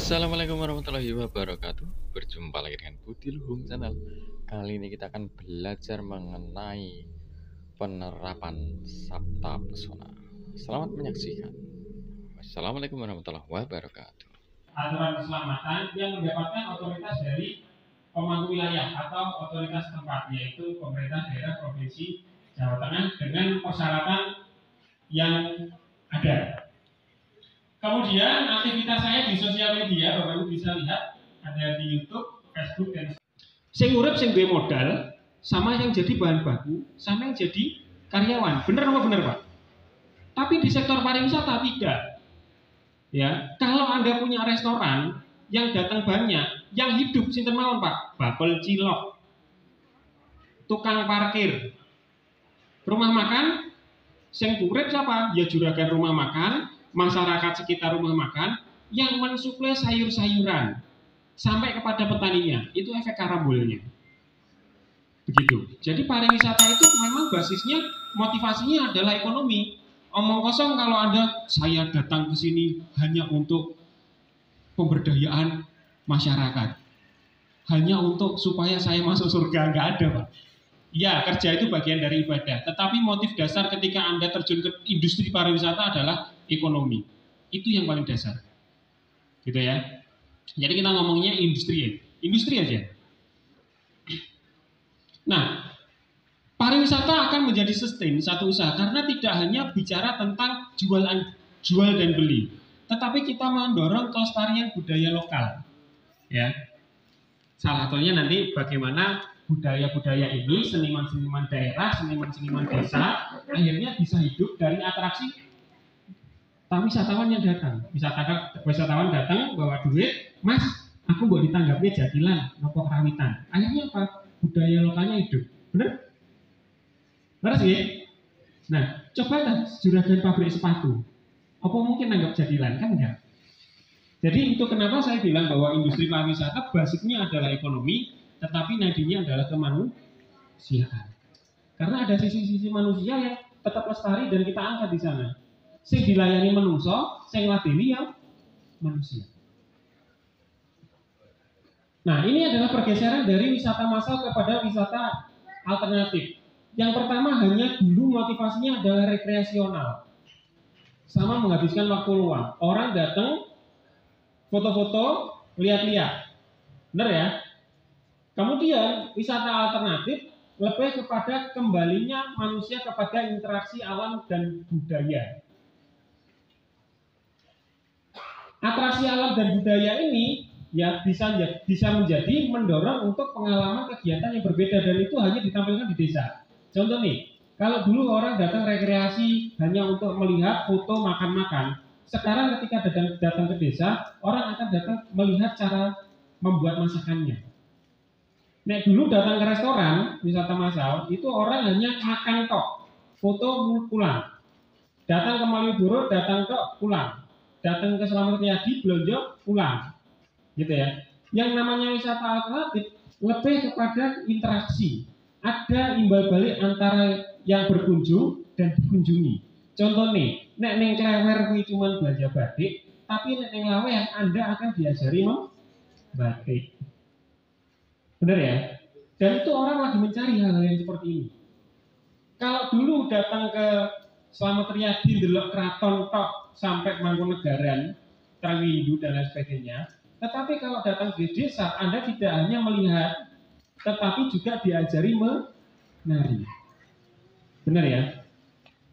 Assalamualaikum warahmatullahi wabarakatuh. Berjumpa lagi dengan Budi Luhung Channel. Kali ini kita akan belajar mengenai penerapan Sabta Pesona. Selamat menyaksikan. Wassalamualaikum warahmatullahi wabarakatuh. Aturan keselamatan yang mendapatkan otoritas dari pemangku wilayah atau otoritas tempat, yaitu pemerintah daerah provinsi Jawa Tengah dengan persyaratan yang ada. Kemudian aktivitas saya di sosial media, Bapak Ibu bisa lihat ada di YouTube, Facebook, dan sing urip sing duwe modal sama yang jadi bahan baku sama yang jadi karyawan. Bener apa bener, Pak? Tapi di sektor pariwisata tidak. Ya, kalau Anda punya restoran yang datang banyak, yang hidup sinten mawon, Pak? Bakul cilok, tukang parkir, rumah makan, sing urip siapa? Ya juragan rumah makan, masyarakat sekitar rumah makan yang mensuplai sayur-sayuran sampai kepada petaninya. Itu efek karambolnya. Begitu. Jadi pariwisata itu memang basisnya, motivasinya adalah ekonomi. Omong kosong kalau Anda, saya datang ke sini hanya untuk pemberdayaan masyarakat, hanya untuk supaya saya masuk surga, nggak ada, Pak. Ya, kerja itu bagian dari ibadah. Tetapi motif dasar ketika Anda terjun ke industri pariwisata adalah ekonomi. Itu yang paling dasar. Gitu ya. Jadi kita ngomongnya industri ya. Industri aja. Nah, pariwisata akan menjadi sustain satu usaha karena tidak hanya bicara tentang jual dan beli, tetapi kita mendorong kelestarian budaya lokal. Ya. Salah satunya nanti bagaimana budaya-budaya ini, seniman-seniman daerah, seniman-seniman desa, akhirnya bisa hidup dari atraksi wisatawan yang datang. Wisatawan datang bawa duit, Mas, aku buat ditanggapnya jadilan, nopo rawitan. Akhirnya apa? Budaya lokalnya hidup. Bener? Bener sih? Nah, coba juragan pabrik sepatu. Apa mungkin nanggap jadilan? Kan enggak. Jadi itu kenapa saya bilang bahwa industri pariwisata basicnya adalah ekonomi, tetapi nadinya adalah kemanusiaan. Karena ada sisi-sisi manusia yang tetap lestari dan kita angkat di sana. Sing dilayani menungso, sing ladeni yang manusia. Nah, ini adalah pergeseran dari wisata massal kepada wisata alternatif. Yang pertama hanya dulu motivasinya adalah rekreasional, sama menghabiskan waktu luang. Orang datang, foto-foto, lihat-lihat, benar ya? Kemudian wisata alternatif lebih kepada kembalinya manusia kepada interaksi alam dan budaya. Atraksi alam dan budaya ini ya bisa menjadi mendorong untuk pengalaman kegiatan yang berbeda dan itu hanya ditampilkan di desa. Contoh nih, kalau dulu orang datang rekreasi hanya untuk melihat foto makan-makan, sekarang ketika datang ke desa, orang akan datang melihat cara membuat masakannya. Nah, dulu datang ke restoran wisata massal itu orang hanya makan tok, foto pulang. Datang ke Malioboro, datang tok pulang. Datang ke Slamet Riyadi, belanja pulang. Gitu ya. Yang namanya wisata alternatif lebih kepada interaksi. Ada imbal balik antara yang berkunjung dan dikunjungi. Contoh nih, nek ning Klewer kuwi cuma belanja batik, tapi nek ning Lawean Anda akan diajari membatik. Benar ya? Dan itu orang lagi mencari hal-hal yang seperti ini. Kalau dulu datang ke Slamet Riyadi delok keraton tok sampai Mangkunegaran, Trenggindo dan lain sebagainya. Tetapi kalau datang di desa, Anda tidak hanya melihat, tetapi juga diajari menari. Benar ya?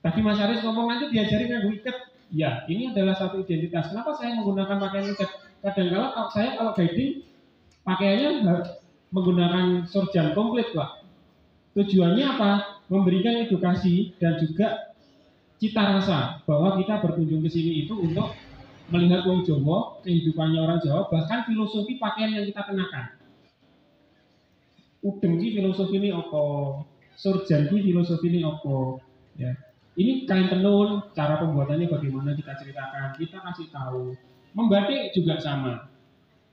Tadi Mas Aris ngomong nanti diajari nganggo iket. Ya, ini adalah satu identitas. Kenapa saya menggunakan pakaian iket? Kadang-kala saya kalau guiding pakaiannya menggunakan sorjan komplit, Pak. Tujuannya apa? Memberikan edukasi dan juga cita rasa bahwa kita berkunjung ke sini itu untuk melihat wong Jawa, kehidupannya orang Jawa, bahkan filosofi pakaian yang kita kenakan. Udeng ki filosofi ini apa? Sorjan ki filosofi ini apa? Ya. Ini kain tenun, cara pembuatannya bagaimana kita ceritakan, kita kasih tahu. Membatik juga sama.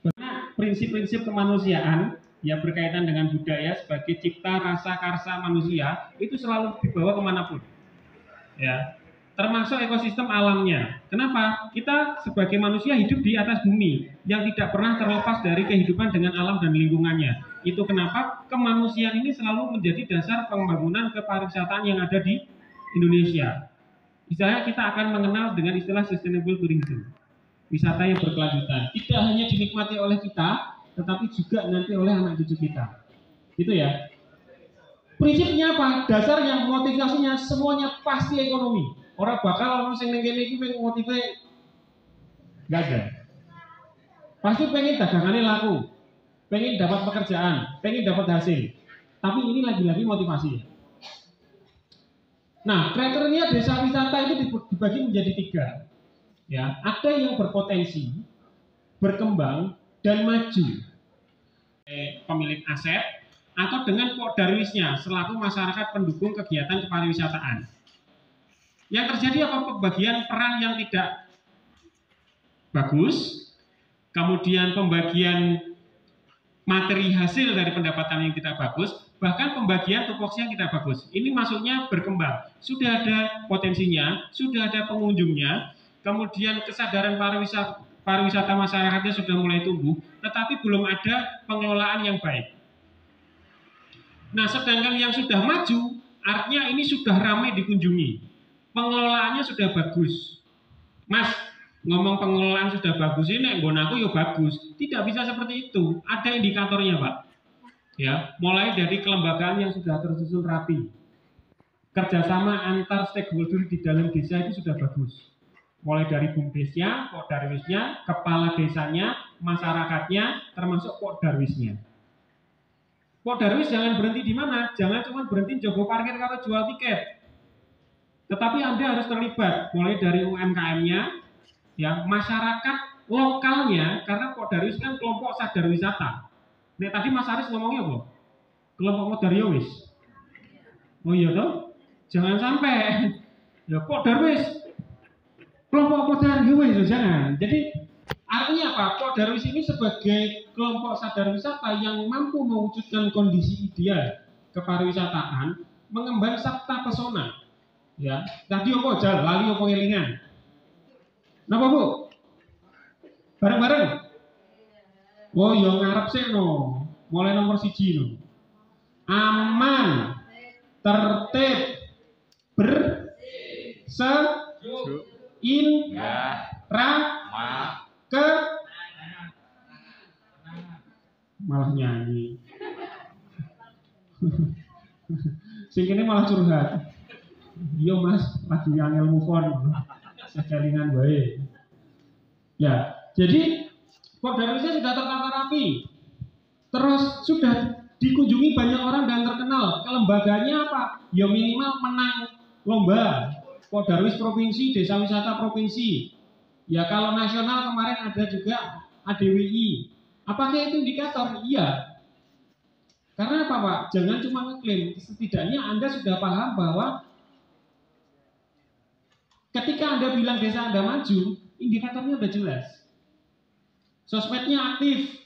Karena prinsip-prinsip kemanusiaan yang berkaitan dengan budaya sebagai cipta rasa karsa manusia itu selalu dibawa kemanapun. Ya. termasuk ekosistem alamnya. Kenapa? Kita sebagai manusia hidup di atas bumi yang tidak pernah terlepas dari kehidupan dengan alam dan lingkungannya. Itu kenapa kemanusiaan ini selalu menjadi dasar pembangunan kepariwisataan yang ada di Indonesia. Misalnya kita akan mengenal dengan istilah sustainable tourism, wisata yang berkelanjutan. Tidak hanya dinikmati oleh kita, tetapi juga nanti oleh anak cucu kita. Gitu ya. Prinsipnya apa? Dasarnya, motivasinya semuanya pasti ekonomi. Orang bakal orang sing ning kene iki pengen motive enggak ada. Pasti pengen dagangannya laku, pengen dapat pekerjaan, pengen dapat hasil. Tapi ini lagi-lagi motivasi. Nah, kriteria desa wisata itu dibagi menjadi 3. Ya, ada yang berpotensi, berkembang dan maju. Pemilik aset atau dengan Podarwisnya selaku masyarakat pendukung kegiatan kepariwisataan. Yang terjadi apa? Pembagian peran yang tidak bagus, kemudian pembagian materi hasil dari pendapatan yang tidak bagus, bahkan pembagian tupoksi yang tidak bagus. Ini maksudnya berkembang. Sudah ada potensinya, sudah ada pengunjungnya, kemudian kesadaran pariwisata masyarakatnya sudah mulai tumbuh, tetapi belum ada pengelolaan yang baik. Nah, sedangkan yang sudah maju, artinya ini sudah ramai dikunjungi. Pengelolaannya sudah bagus. Mas, ngomong pengelolaan sudah bagus ini, nggon aku ya bagus. Tidak bisa seperti itu. Ada indikatornya, Pak. Ya, mulai dari kelembagaan yang sudah tersusun rapi. Kerjasama antar stakeholder di dalam desa itu sudah bagus. Mulai dari BUMDesnya, Podarwisnya, kepala desanya, masyarakatnya, termasuk Podarwisnya. Podarwis jangan berhenti di mana? Jangan cuma berhenti jogo parkir atau jual tiket. Tetapi Anda harus terlibat, mulai dari UMKM-nya, ya, masyarakat lokalnya, karena Podarwis kan kelompok sadar wisata. Nek tadi Mas Aris ngomongnya apa? Kelompok Podarwis. Oh iya toh? Jangan sampai ya Podarwis. Kelompok Podarwis jangan. Jadi artinya apa? Podarwis ini sebagai kelompok sadar wisata yang mampu mewujudkan kondisi ideal kepariwisataan, mengemban sabta pesona. Ya, tadi apa jal, lali apa ngelingan? Napa Bu? Bareng-bareng. Oh, yo ngarep sih no. Mulai nomor 1 no. Aman, tertib, malah nyanyi. Sing kene malah curhat. Iya Mas, lagi angel move on. Sekelingan baik. Ya, jadi Podarwisnya sudah tertata rapi. Terus sudah dikunjungi banyak orang dan terkenal. Kelembagaannya apa? Ya minimal menang lomba Podarwis provinsi, desa wisata provinsi. Ya kalau nasional kemarin ada juga ADWI. Apakah itu indikator? Iya. Karena apa Pak? Jangan cuma ngeklaim. Setidaknya Anda sudah paham bahwa ketika Anda bilang desa Anda maju, indikatornya sudah jelas. Sosmednya aktif,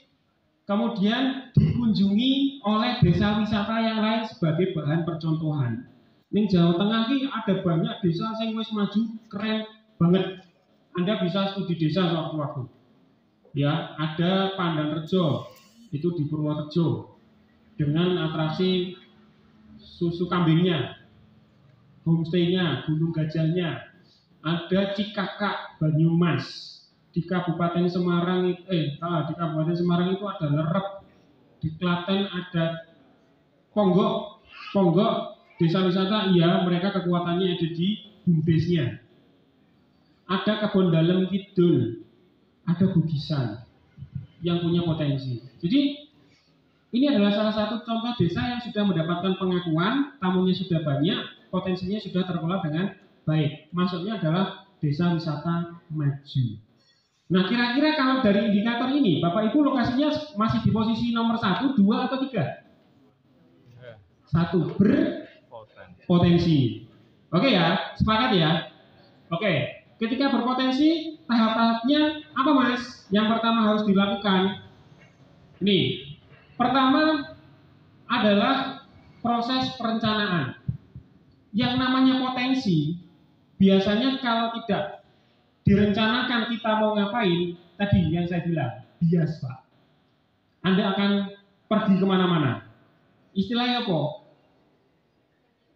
kemudian dikunjungi oleh desa wisata yang lain sebagai bahan percontohan. Ning Jawa Tengah ini ada banyak desa yang wis maju, keren banget. Anda bisa studi desa sewaktu-waktu. Ya, ada Pandanrejo, itu di Purworejo, dengan atraksi susu kambingnya, homestay-nya, gunung gajahnya. Ada Cikakak Banyumas di Kabupaten Semarang di Kabupaten Semarang itu ada Lerep, di Klaten ada Ponggok desa wisata, ya mereka kekuatannya ada di BUMDesnya. Ada Kebon Dalem Kidul, ada Bugisan yang punya potensi. Jadi ini adalah salah satu contoh desa yang sudah mendapatkan pengakuan, tamunya sudah banyak, potensinya sudah terkelola dengan baik. Maksudnya adalah desa wisata maju. Nah, kira-kira kalau dari indikator ini, Bapak Ibu lokasinya masih di posisi nomor 1, 2 atau 3? 1, berpotensi. Oke ya, sepakat ya? Oke, ketika berpotensi, tahap-tahapnya apa Mas? Yang pertama harus dilakukan. Nih, pertama adalah proses perencanaan. Yang namanya potensi biasanya kalau tidak direncanakan kita mau ngapain, tadi yang saya bilang, bias Pak. Anda akan pergi kemana-mana. Istilahnya apa?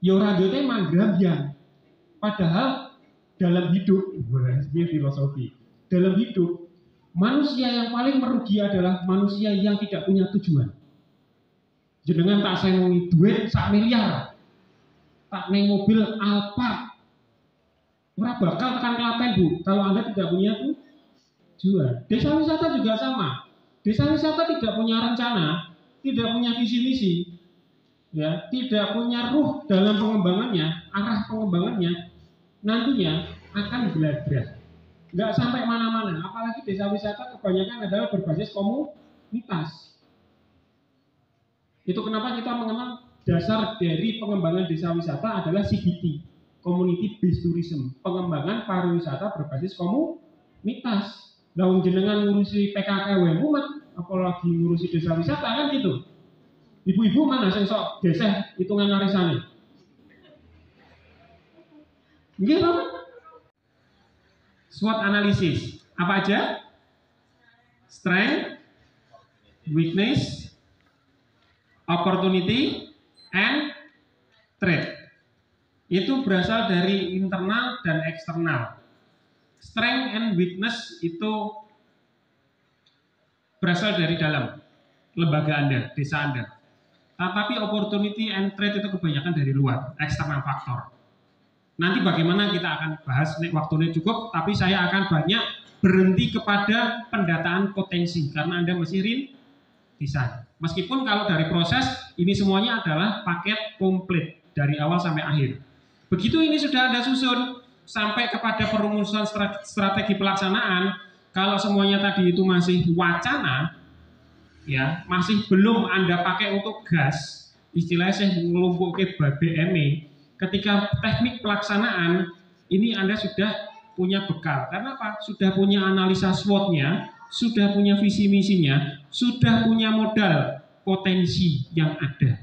Yoradote manggambyang. Padahal dalam hidup, ini filosofi. Dalam hidup, manusia yang paling merugi adalah manusia yang tidak punya tujuan. Jenengan tak sengongi duit 1 miliar, tak neng mobil Alphard, ora bakal tekan Klaten Bu, kalau Anda tidak punya tujuan. Desa wisata juga sama. Desa wisata tidak punya rencana, tidak punya visi misi, ya, tidak punya ruh dalam pengembangannya, arah pengembangannya, nantinya akan gelagah, nggak sampai mana-mana. Apalagi desa wisata kebanyakan adalah berbasis komunitas. Itu kenapa kita mengenal dasar dari pengembangan desa wisata adalah CBT, Community Based Tourism, pengembangan pariwisata berbasis komunitas. Lalu jenengan ngurusi PKKW mumet, apalagi ngurusi desa wisata kan gitu. Ibu-ibu mana sing sok geseh hitungan arisane? Nggih, Pak. SWOT analisis. Apa aja? Strength, weakness, opportunity, and threat. Itu berasal dari internal dan eksternal. Strength and weakness itu berasal dari dalam lembaga Anda, desa Anda. Tapi opportunity and threat itu kebanyakan dari luar, eksternal faktor. Nanti bagaimana kita akan bahas, waktunya cukup, tapi saya akan banyak berhenti kepada pendataan potensi, karena Anda masih rintisan. Meskipun kalau dari proses, ini semuanya adalah paket komplit, dari awal sampai akhir. Begitu ini sudah Anda susun, sampai kepada perumusan strategi pelaksanaan, kalau semuanya tadi itu masih wacana, ya masih belum Anda pakai untuk gas, istilahnya saya ngelumpuk ke BBM. Ketika teknik pelaksanaan ini Anda sudah punya bekal. Karena apa? Sudah punya analisa SWOT-nya, sudah punya visi misinya, sudah punya modal potensi yang ada.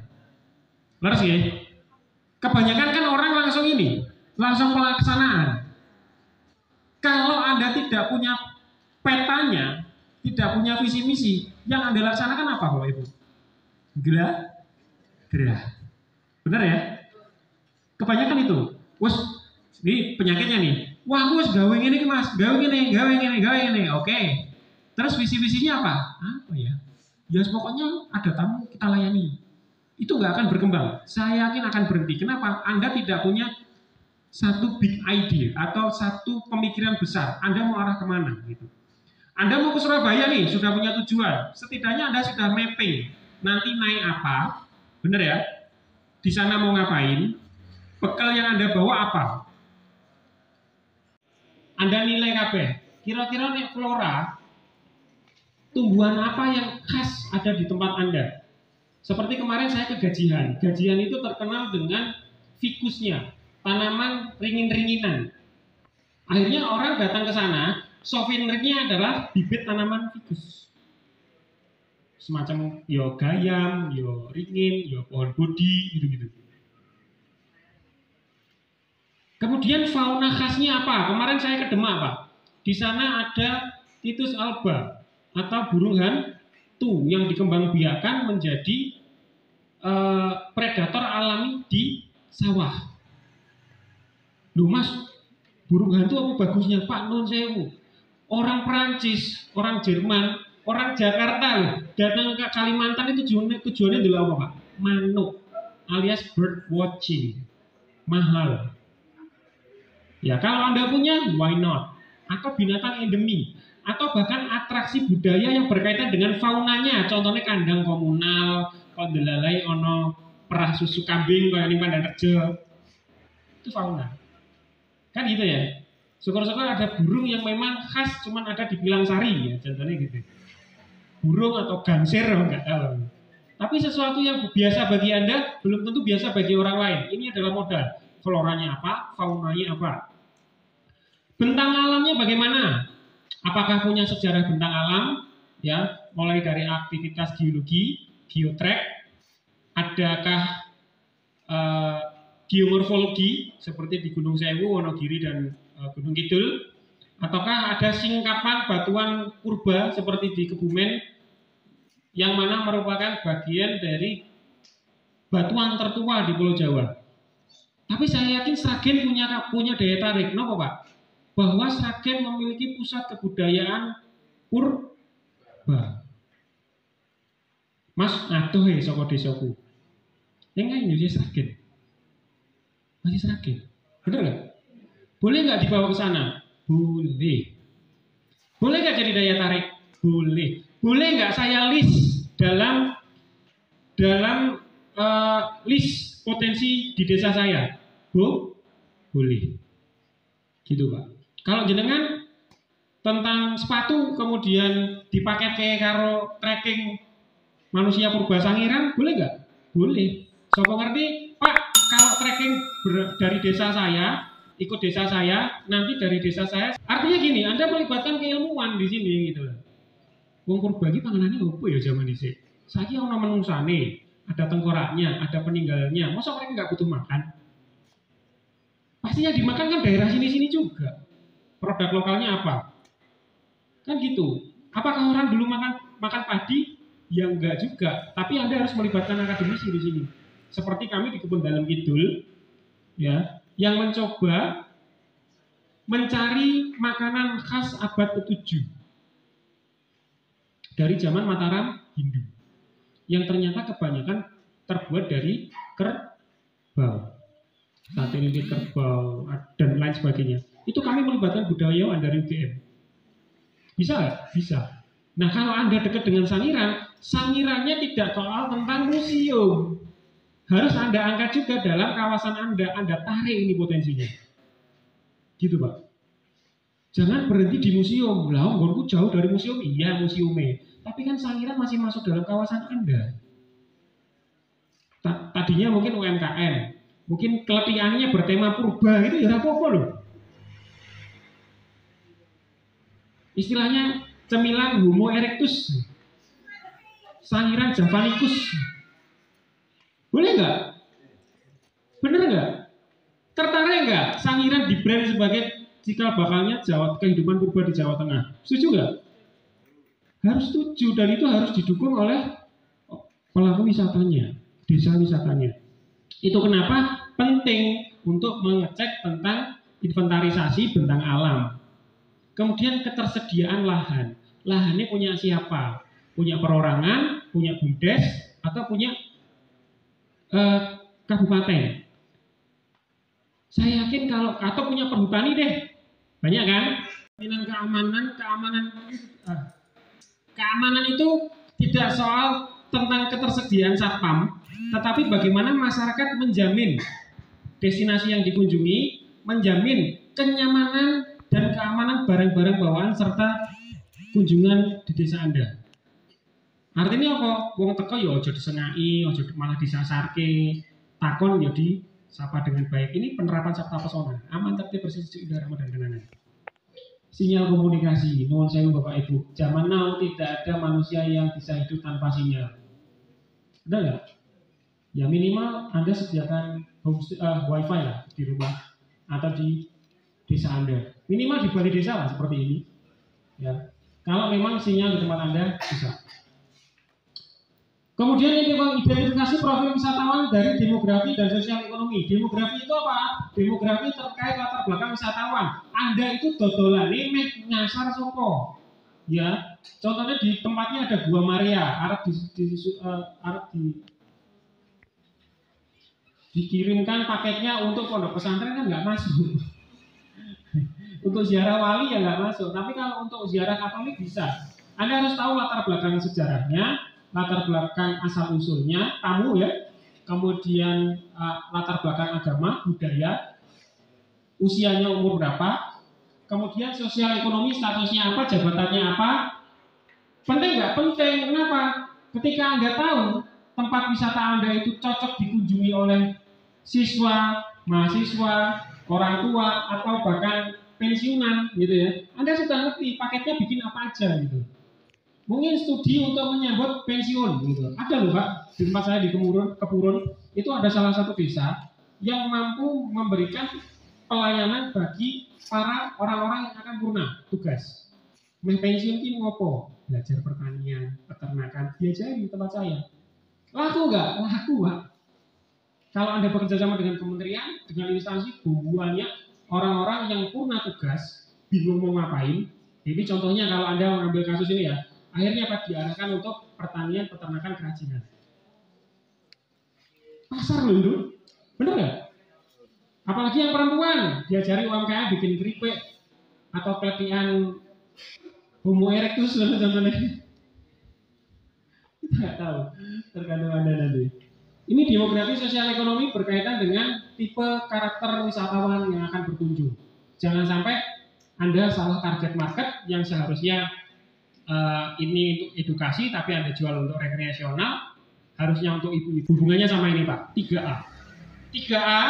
Lalu ya, kebanyakan kan orang langsung ini, langsung pelaksanaan. Kalau Anda tidak punya petanya, tidak punya visi misi, yang Anda laksanakan apa Bapak Ibu? Gerah. Benar ya? Kebanyakan itu. Wes, ini penyakitnya nih. Wah, gue gawe ini Mas, gawe ini. Oke. Terus visi-visinya apa? Apa ya? Ya pokoknya ada tamu kita layani. Itu nggak akan berkembang. Saya yakin akan berhenti. Kenapa? Anda tidak punya satu big idea atau satu pemikiran besar. Anda mau arah kemana? Gitu. Anda mau ke Surabaya nih, sudah punya tujuan. Setidaknya Anda sudah mapping. Nanti naik apa? Bener ya? Di sana mau ngapain? Bekal yang Anda bawa apa? Anda nilai kabeh. Kira-kira nek flora, tumbuhan apa yang khas ada di tempat Anda? Seperti kemarin saya ke Gajian. Gajian itu terkenal dengan fikusnya, tanaman ringin-ringinan. Akhirnya orang datang ke sana, souvenirnya adalah bibit tanaman fikus. Semacam yo gayam, yo ringin, yo pohon bodi, gitu-gitu. Kemudian fauna khasnya apa? Kemarin saya ke Demak, Pak. Di sana ada Titus alba atau burung hantu yang dikembangbiakan menjadi predator alami di sawah. Loh Mas, burung hantu apa bagusnya? Pak, nun sewu. Orang Perancis, orang Jerman, orang Jakarta loh, datang ke Kalimantan itu tujuannya adalah apa Pak? Manuk alias bird watching. Mahal. Ya kalau Anda punya, why not? Atau binatang endemi, atau bahkan atraksi budaya yang berkaitan dengan faunanya. Contohnya kandang komunal, kondelalai ono perah susu kambing kayak di Pandarejo. Itu fauna. Kan gitu ya. Syukur-syukur ada burung yang memang khas cuman ada di Pilangsari ya, contohnya gitu. Burung atau gansir enggak tahu. Tapi sesuatu yang biasa bagi Anda belum tentu biasa bagi orang lain. Ini adalah modal. Floranya apa, faunanya apa. Bentang alamnya bagaimana? Apakah punya sejarah bentang alam? Ya, mulai dari aktivitas geologi, geotrek, adakah geomorfologi seperti di Gunung Sewu, Wonogiri dan Gunung Kidul, ataukah ada singkapan batuan purba seperti di Kebumen yang mana merupakan bagian dari batuan tertua di Pulau Jawa. Tapi saya yakin Sragen punya daya tarik, kenapa Pak? Bahwa Sragen memiliki pusat kebudayaan purba. Mas aduh saka desaku. Yang kan Indonesia Sragen. Masih Sragen. Benar nggak? Boleh nggak dibawa ke sana? Boleh. Boleh nggak jadi daya tarik? Boleh. Boleh nggak saya list dalam list potensi di desa saya? Boleh. Gitu Pak. Kalau jenengan tentang sepatu kemudian dipakai kayak karo trekking manusia purba Sangiran, boleh nggak? Boleh. Sopo ngerti, Pak, kalau trekking dari desa saya, ikut desa saya, nanti dari desa saya, artinya gini, Anda melibatkan keilmuan di sini gitu loh. Wong purba iki panganane opo ya zaman dhisik? Saiki ana menungsane, ada tengkoraknya, ada peninggalannya. Masa mereka nggak butuh makan? Pastinya dimakan kan daerah sini-sini juga. Produk lokalnya apa? Kan gitu. Apakah orang dulu makan padi? Ya enggak juga. Tapi Anda harus melibatkan akademisi di sini. Seperti kami di Kebun Dalem Kidul, ya, yang mencoba mencari makanan khas abad ke-7 dari zaman Mataram Hindu, yang ternyata kebanyakan terbuat dari kerbau, sate lilit kerbau dan lain sebagainya. Itu kami melibatkan budayawan dari UGM. Bisa nggak? Bisa. Nah kalau Anda dekat dengan Sangiran, Sangirannya tidak soal tentang museum. Harus Anda angkat juga dalam kawasan Anda tarik ini potensinya. Gitu Pak. Jangan berhenti di museum. Lah, nggonku jauh dari museum. Iya, museumnya. Tapi kan Sangiran masih masuk dalam kawasan Anda. Tadinya mungkin UMKM. Mungkin keletihannya bertema purba itu ya apa-apa loh. Istilahnya cemilan Homo erectus. Sangiran javanicus. Boleh nggak? Bener nggak? Tertarik nggak Sangiran di brand sebagai cikal bakalnya kehidupan purba di Jawa Tengah? Setuju nggak? Harus setuju, dan itu harus didukung oleh pelaku wisatanya, desa wisatanya. Itu kenapa penting untuk mengecek tentang inventarisasi bentang alam. Kemudian ketersediaan lahan. Lahannya punya siapa? Punya perorangan, punya BUMDes, atau punya kabupaten. Saya yakin kalau atau punya perhutani deh, banyak kan? Keamanan itu tidak soal tentang ketersediaan satpam, tetapi bagaimana masyarakat menjamin destinasi yang dikunjungi, menjamin kenyamanan dan keamanan barang-barang bawaan serta kunjungan di desa Anda. Artinya apa? Wong teko ya aja disengai, aja malah disasarke. Takon ya disapa dengan baik. Ini penerapan sabta pesona. Aman, tertib, bersih, sejuk, indah, ramah dan kenangan. Sinyal komunikasi, nuwun sewu Bapak Ibu. Zaman now tidak ada manusia yang bisa hidup tanpa sinyal. Benar nggak? Ya minimal Anda sediakan wifi lah di rumah atau di desa Anda. Minimal di balai desa lah seperti ini. Ya. Kalau memang sinyal di tempat Anda bisa. Kemudian identifikasi profil wisatawan dari demografi dan sosial ekonomi. Demografi itu apa? Demografi terkait latar belakang wisatawan. Anda itu dodolan ini nyasar sopo. Ya, contohnya di tempatnya ada Gua Maria, dikirimkan paketnya untuk pondok pesantren kan nggak masuk. Untuk ziarah wali ya nggak masuk. Tapi kalau untuk ziarah Katolik bisa. Anda harus tahu latar belakang sejarahnya, latar belakang asal usulnya, tamu ya, kemudian latar belakang agama, budaya, usianya umur berapa, kemudian sosial ekonomi statusnya apa, jabatannya apa. Penting nggak? Penting. Kenapa? Ketika Anda tahu tempat wisata Anda itu cocok dikunjungi oleh siswa, mahasiswa, orang tua, atau bahkan pensiunan gitu ya, Anda sudah ngerti paketnya bikin apa aja gitu. Mungkin studi untuk menyambut pensiun gitu. Ada loh Pak, di tempat saya di Kepurun itu ada salah satu desa yang mampu memberikan pelayanan bagi para orang-orang yang akan purna tugas. Pensiun ini ngopo? Belajar pertanian, peternakan, diajari di tempat saya. Laku nggak? Laku, Pak. Kalau Anda bekerja sama dengan kementerian, dengan instansi, banyak orang-orang yang purna tugas, bingung mau ngapain. Jadi contohnya kalau Anda mengambil kasus ini ya, akhirnya Pak diarahkan untuk pertanian, peternakan, kerajinan. Pasar loh itu, bener nggak? Apalagi yang perempuan, diajari UMKM bikin keripik atau pelatihan homo erectus contohnya. Kita nggak tahu, tergantung Anda nanti. Ini demografi sosial ekonomi berkaitan dengan tipe karakter wisatawan yang akan berkunjung. Jangan sampai Anda salah target market yang seharusnya ini untuk edukasi, tapi Anda jual untuk rekreasional, harusnya untuk ibu-ibu. Hubungannya sama ini Pak, 3A. 3A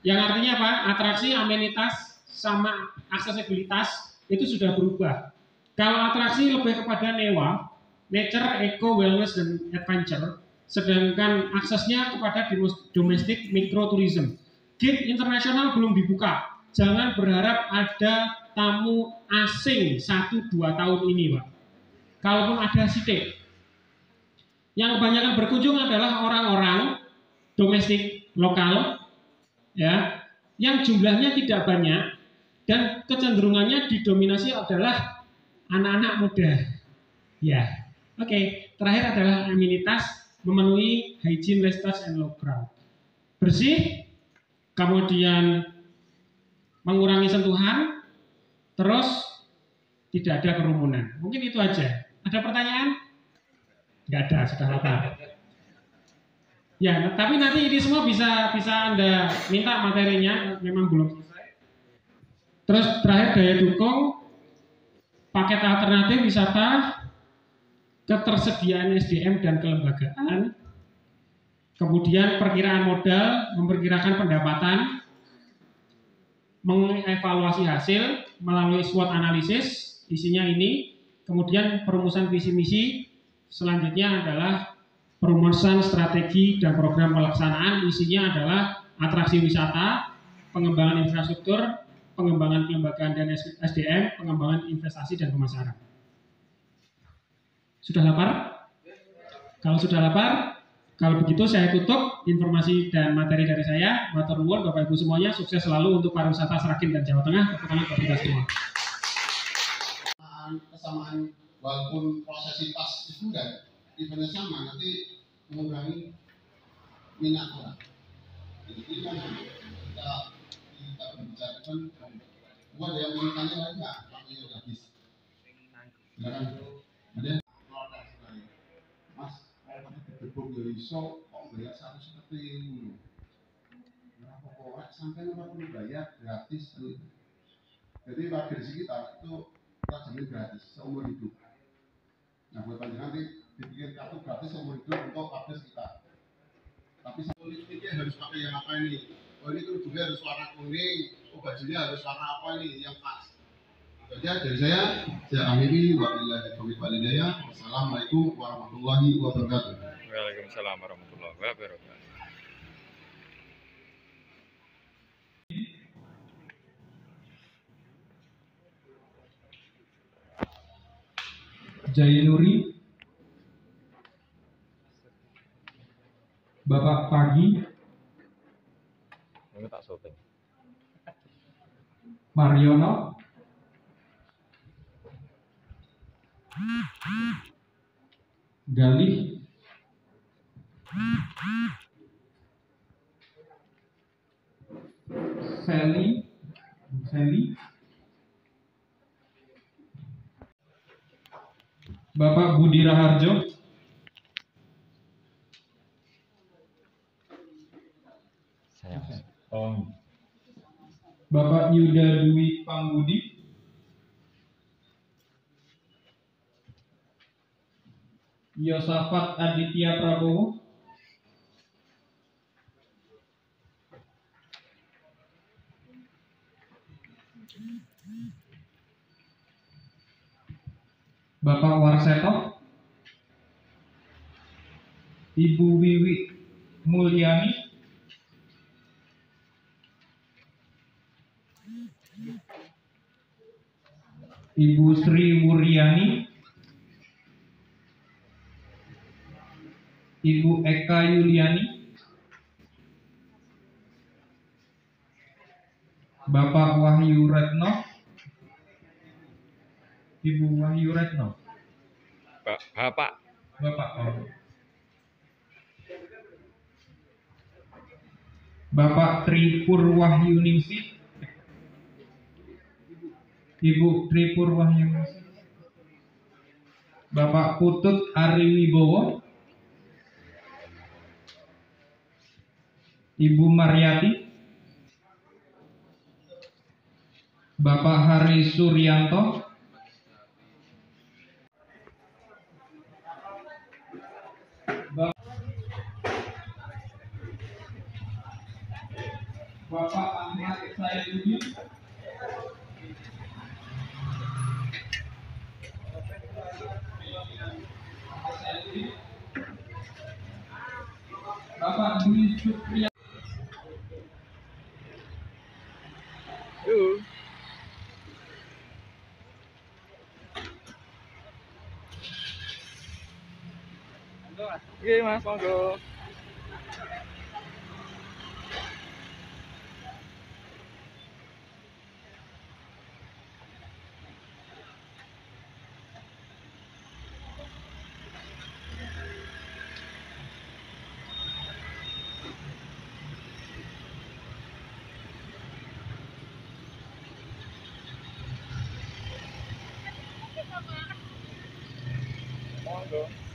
yang artinya apa? Atraksi, amenitas, sama aksesibilitas itu sudah berubah. Kalau atraksi lebih kepada newa, nature, eco, wellness, dan adventure, sedangkan aksesnya kepada domestik mikroturism. Gate internasional belum dibuka. Jangan berharap ada tamu asing 1-2 tahun ini, Pak. Kalaupun ada sidik. Yang kebanyakan berkunjung adalah orang-orang domestik lokal, ya, yang jumlahnya tidak banyak dan kecenderungannya didominasi adalah anak-anak muda. Ya, oke. Terakhir adalah amenitas, memenuhi hygiene, less touch, and low crowd. Bersih, kemudian mengurangi sentuhan, terus tidak ada kerumunan. Mungkin itu aja. Ada pertanyaan? Nggak ada, sudah lapar. Ya, tapi nanti ini semua bisa Anda minta materinya, memang belum selesai. Terus terakhir daya dukung, paket alternatif wisata, ketersediaan SDM dan kelembagaan, kemudian perkiraan modal, memperkirakan pendapatan, mengevaluasi hasil melalui SWOT analisis, isinya ini, kemudian perumusan visi misi, selanjutnya adalah perumusan strategi dan program pelaksanaan, isinya adalah atraksi wisata, pengembangan infrastruktur, pengembangan kelembagaan dan SDM, pengembangan investasi dan pemasaran. Sudah lapar? Kalau sudah lapar, kalau begitu saya tutup informasi dan materi dari saya. Matur nuwun Bapak Ibu semuanya, sukses selalu untuk pariwisata Seragen dan Jawa Tengah. Tepuk tangan buat kita semua. Kesamaan walaupun prosesitas itu dan eventnya sama, nanti mengurangi minat orang. Jadi ini kan kita berbicara kan, gua ada yang mau tanya lagi nggak? Waktunya udah habis. Silakan. Ada? Mas, gedung ya iso kok bayar 150.000 lho. Nah, pokoknya sampai orang perlu bayar gratis. Jadi target kita itu kita jamin gratis seumur hidup. Nah, buat panjenengan nanti dibikin kartu gratis seumur hidup untuk publis kita. Tapi politiknya harus pakai yang apa ini? Oh, ini kerudungnya harus warna kuning, oh bajunya harus warna apa ini yang pas. Jadi dari saya akhiri wabillahi taufiq wal hidayah. Wassalamualaikum warahmatullahi wabarakatuh. Waalaikumsalam warahmatullahi wabarakatuh. Jainuri, Bapak Pagi, Ini tak syuting. Mariono, Galih, Seli, Bapak Budi Raharjo, Saya. Bapak Yuda Dwi Pambudi, Yosafat Aditya Prabowo, Bapak Warseto, Ibu Wiwi Mulyani, Ibu Sri Wuryani, Ibu Eka Yuliani, Bapak Wahyu Retno, Ibu Wahyu Retno, Bapak. Bapak Tri Purwahyuningsih, Ibu Tri Purwahyuningsih, Bapak Putut Ariwibowo, Ibu Mariati, Bapak Hari Suryanto, Bapak Ahmad Sayyidudi, Bapak Dwi Supriya, Oke Mas, monggo. Monggo.